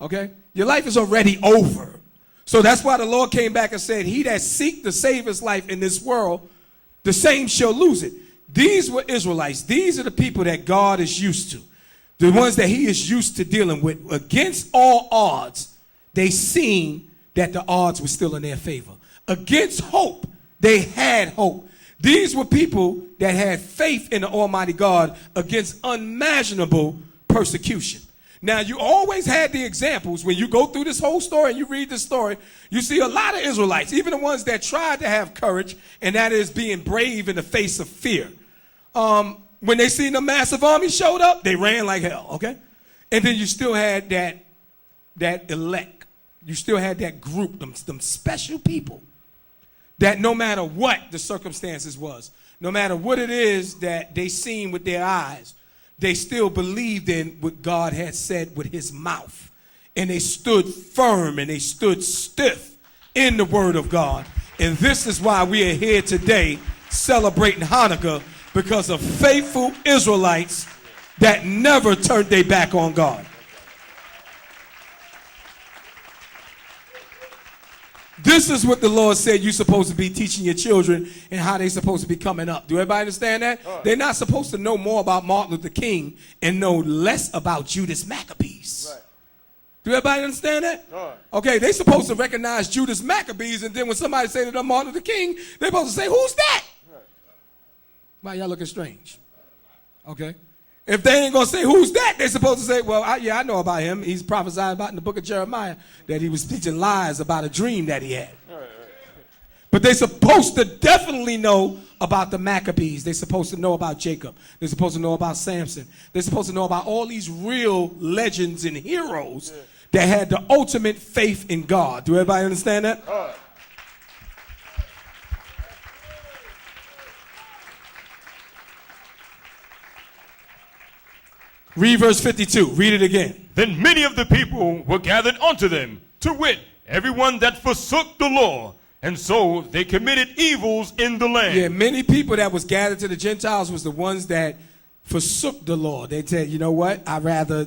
Okay? Your life is already over. So that's why the Lord came back and said, he that seek to save his life in this world, the same shall lose it. These were Israelites. These are the people that God is used to. The ones that he is used to dealing with. Against all odds, they seen that the odds were still in their favor. Against hope, they had hope. These were people that had faith in the Almighty God against unimaginable persecution. Now, you always had the examples when you go through this whole story and you read this story, you see a lot of Israelites, even the ones that tried to have courage, and that is being brave in the face of fear. When they seen the massive army showed up, they ran like hell, okay? And then you still had that elect. You still had that group, them special people that no matter what the circumstances was, no matter what it is that they seen with their eyes, they still believed in what God had said with his mouth. And they stood firm and they stood stiff in the word of God. And this is why we are here today celebrating Hanukkah, because of faithful Israelites that never turned their back on God. This is what the Lord said you're supposed to be teaching your children and how they're supposed to be coming up. Do everybody understand that? Right. They're not supposed to know more about Martin Luther King and know less about Judas Maccabees. Right. Do everybody understand that? Right. Okay, they're supposed to recognize Judas Maccabees, and then when somebody say to them Martin Luther King, they're supposed to say, who's that? Right. Why y'all looking strange? Okay. If they ain't going to say, who's that? They're supposed to say, well, I know about him. He's prophesied about in the book of Jeremiah that he was teaching lies about a dream that he had. Right. But they're supposed to definitely know about the Maccabees. They're supposed to know about Jacob. They're supposed to know about Samson. They're supposed to know about all these real legends and heroes that had the ultimate faith in God. Do everybody understand that? Right. Read verse 52. Read it again. Then many of the people were gathered unto them, to wit, everyone that forsook the law, and so they committed evils in the land. Yeah, many people that was gathered to the Gentiles was the ones that forsook the law. They said, you know what? I'd rather,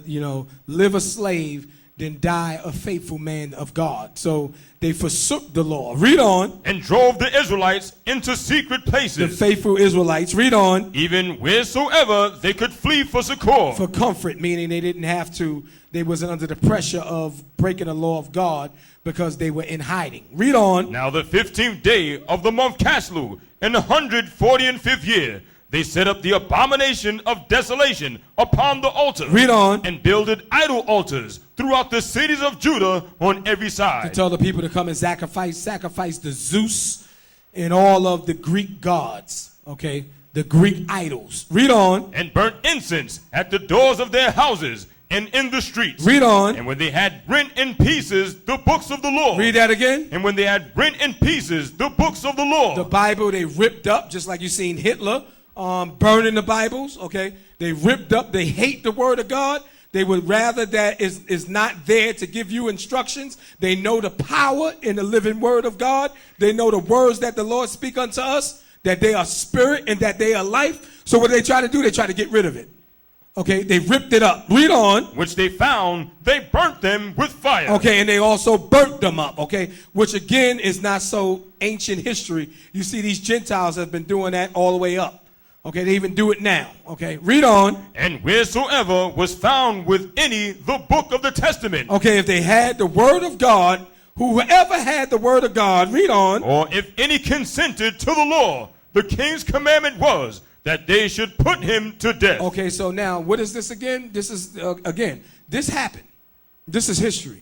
live a slave than die a faithful man of God. So they forsook the law. Read on. And drove the Israelites into secret places. The faithful Israelites. Read on. Even wheresoever they could flee for succor. For comfort, meaning they didn't have to, they wasn't under the pressure of breaking the law of God because they were in hiding. Read on. Now the 15th day of the month Caslu, in the 145th year, they set up the abomination of desolation upon the altar. Read on. And builded idol altars throughout the cities of Judah on every side. To tell the people to come and sacrifice the Zeus and all of the Greek gods. Okay? The Greek idols. Read on. And burnt incense at the doors of their houses and in the streets. Read on. And when they had rent in pieces the books of the law. Read that again. And when they had rent in pieces the books of the law. The Bible they ripped up, just like you seen Hitler burning the Bibles, okay? They ripped up, they hate the word of God. They would rather that is not there to give you instructions. They know the power in the living word of God. They know the words that the Lord speak unto us, that they are spirit and that they are life. So what they try to do, they try to get rid of it. Okay, they ripped it up. Read on. Which they found, they burnt them with fire. Okay, and they also burnt them up, okay? Which again is not so ancient history. You see these Gentiles have been doing that all the way up. Okay, they even do it now. Okay, read on. And wheresoever was found with any the book of the testament. Okay, if they had the word of God, whoever had the word of God, read on. Or if any consented to the law, the king's commandment was that they should put him to death. Okay, so now what is this again? This is, this happened. This is history.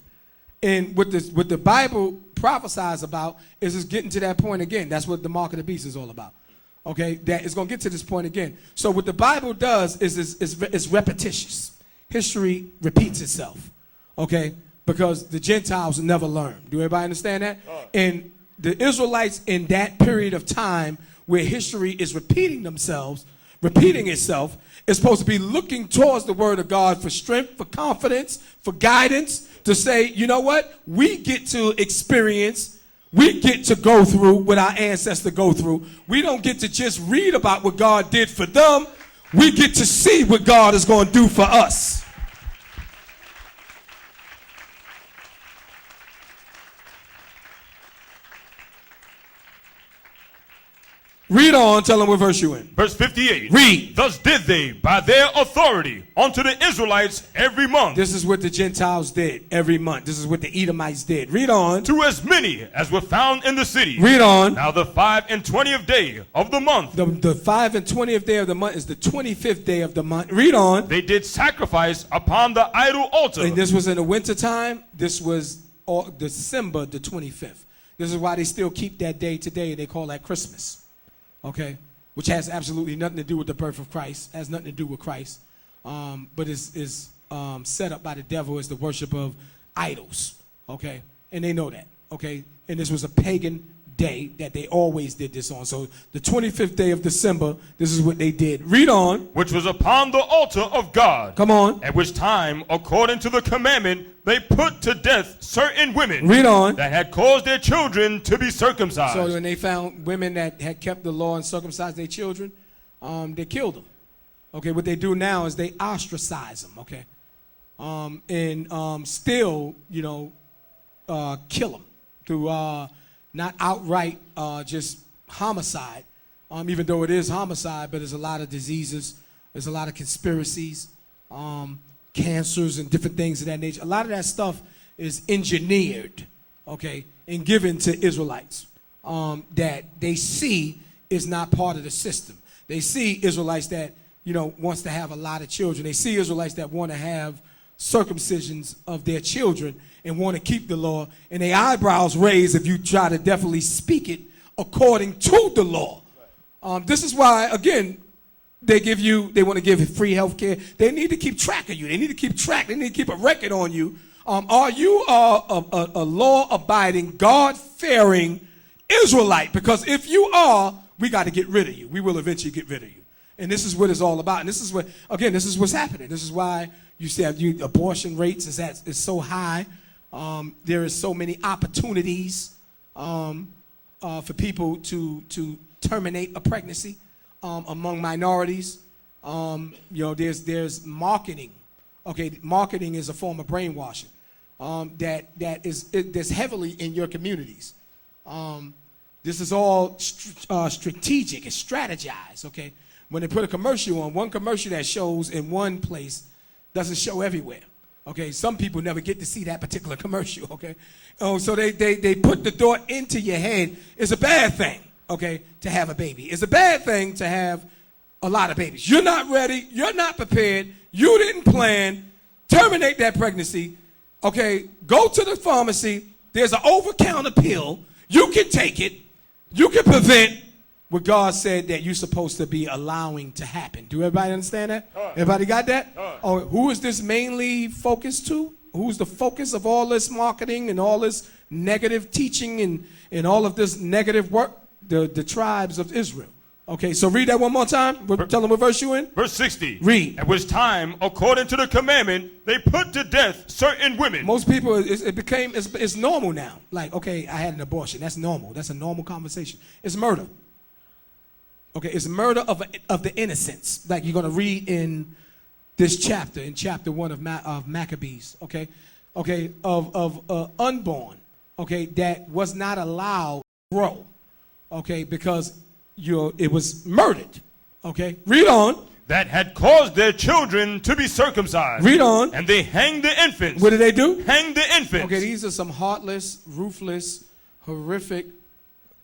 And what the Bible prophesies about is it's getting to that point again. That's what the mark of the beast is all about. Okay, that is going to get to this point again. So what the Bible does is it's repetitious. History repeats itself. Okay, because the Gentiles never learn. Do everybody understand that? And the Israelites in that period of time where history is repeating itself, is supposed to be looking towards the word of God for strength, for confidence, for guidance, to say, you know what? We get to experience, we get to go through what our ancestors go through. We don't get to just read about what God did for them. We get to see what God is going to do for us. Read on. Tell them what verse you in. Verse 58. Read. Thus did they by their authority unto the Israelites every month. This is what the Gentiles did every month. This is what the Edomites did. Read on. To as many as were found in the city. Read on. Now the 25th day of the month. The 25th day of the month is the 25th day of the month. Read on. They did sacrifice upon the idol altar. And this was in the wintertime. This was December the 25th. This is why they still keep that day today. They call that Christmas. Okay, which has absolutely nothing to do with the birth of Christ, has nothing to do with Christ, but is set up by the devil as the worship of idols, okay, and they know that, okay, and this was a pagan day that they always did this on. So the 25th day of December, this is what they did. Read on. Which was upon the altar of God. Come on. At which time, according to the commandment, they put to death certain women. Read on. That had caused their children to be circumcised. So when they found women that had kept the law and circumcised their children, they killed them. Okay, what they do now is they ostracize them, okay, and still, you know, kill them through not outright just homicide, even though it is homicide, but there's a lot of diseases, there's a lot of conspiracies, cancers and different things of that nature. A lot of that stuff is engineered, okay, and given to Israelites that they see is not part of the system. They see Israelites that, you know, wants to have a lot of children. They see Israelites that want to have circumcisions of their children and want to keep the law, and their eyebrows raise if you try to definitely speak it according to the law. This is why, again, they want to give free health care. They need to keep track of you. They need to keep track. They need to keep a record on you. Are you a law-abiding, God-fearing Israelite? Because if you are, we got to get rid of you. We will eventually get rid of you. And this is what it's all about. And this is what, again, this is what's happening. This is why you see abortion rates is so high. There is so many opportunities for people to terminate a pregnancy among minorities. You know, there's marketing. Okay, marketing is a form of brainwashing that's heavily in your communities. This is all strategic. It's strategized. Okay, when they put a commercial on, one commercial that shows in one place doesn't show everywhere. Okay, some people never get to see that particular commercial. Okay, so they put the thought into your head. It's a bad thing. Okay, to have a baby. It's a bad thing to have a lot of babies. You're not ready. You're not prepared. You didn't plan. Terminate that pregnancy. Okay, go to the pharmacy. There's an over-counter pill. You can take it. You can prevent what God said that you're supposed to be allowing to happen. Do everybody understand that? Everybody got that? Oh, who is this mainly focused to? Who's the focus of all this marketing and all this negative teaching and all of this negative work? The tribes of Israel. Okay, so read that one more time. Tell them what verse you in. Verse 60. Read. At which time, according to the commandment, they put to death certain women. Most people, it's normal now. Like, okay, I had an abortion. That's normal. That's a normal conversation. It's murder. Okay, it's murder of the innocents. Like you're going to read in this chapter, in chapter 1 of Maccabees. Okay, of unborn. Okay, that was not allowed to grow. Okay, because it was murdered. Okay, read on. That had caused their children to be circumcised. Read on. And they hanged the infants. What did they do? Hanged the infants. Okay, these are some heartless, ruthless, horrific,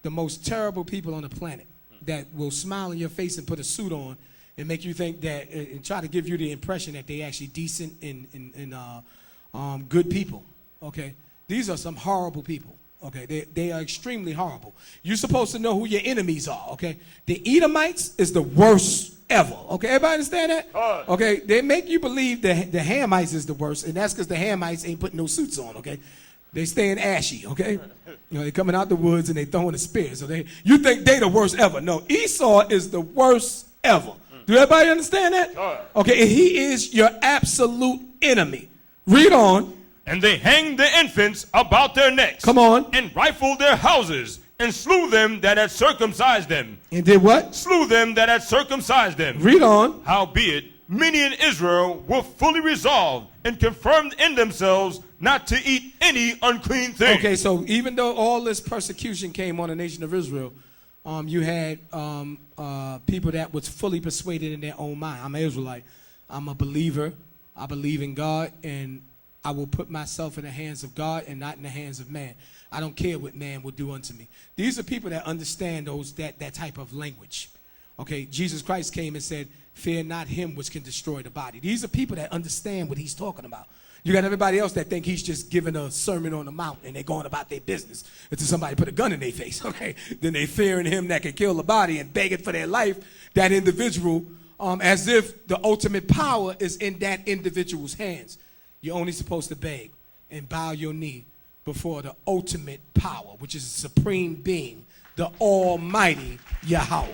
the most terrible people on the planet that will smile in your face and put a suit on and make you think that, and try to give you the impression that they actually decent and good people. Okay, these are some horrible people. Okay, they are extremely horrible. You're supposed to know who your enemies are. Okay, the Edomites is the worst ever. Okay, everybody understand that? Okay, they make you believe that the Hamites is the worst, and that's because the Hamites ain't putting no suits on. Okay, they staying ashy. Okay, you know, they coming out the woods and they throwing a spear. So you think they the worst ever? No, Esau is the worst ever. Do everybody understand that? Okay, and he is your absolute enemy. Read on. And they hanged the infants about their necks. Come on. And rifled their houses, and slew them that had circumcised them. And did what? Slew them that had circumcised them. Read on. Howbeit, many in Israel were fully resolved and confirmed in themselves not to eat any unclean thing. Okay, so even though all this persecution came on the nation of Israel, You had people that was fully persuaded in their own mind. I'm an Israelite. I'm a believer. I believe in God, and I will put myself in the hands of God and not in the hands of man. I don't care what man will do unto me. These are people that understand that type of language. Okay, Jesus Christ came and said, fear not him which can destroy the body. These are people that understand what he's talking about. You got everybody else that think he's just giving a sermon on the mount and they're going about their business until somebody put a gun in their face. Okay, then they fearing him that can kill the body and begging for their life, that individual, as if the ultimate power is in that individual's hands. You're only supposed to beg and bow your knee before the ultimate power, which is the supreme being, the almighty Yahweh.